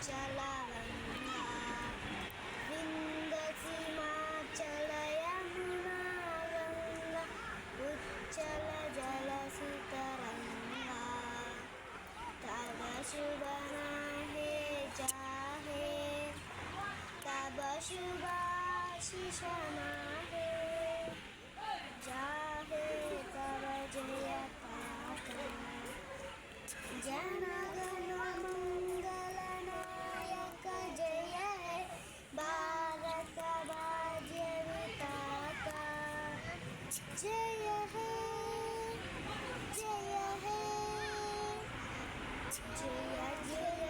चलगङ्गा विन्ध्यसीमाचल यमुना गङ्गा उच्चल जलसुतरङ्गा तब शुभ नाहे जाहे तब शुभाशिष नाहे जाहे तब जय पाता जनगण मंगलनायक जय हे भारत भाग्य विधाता जय हे जय हे जय जय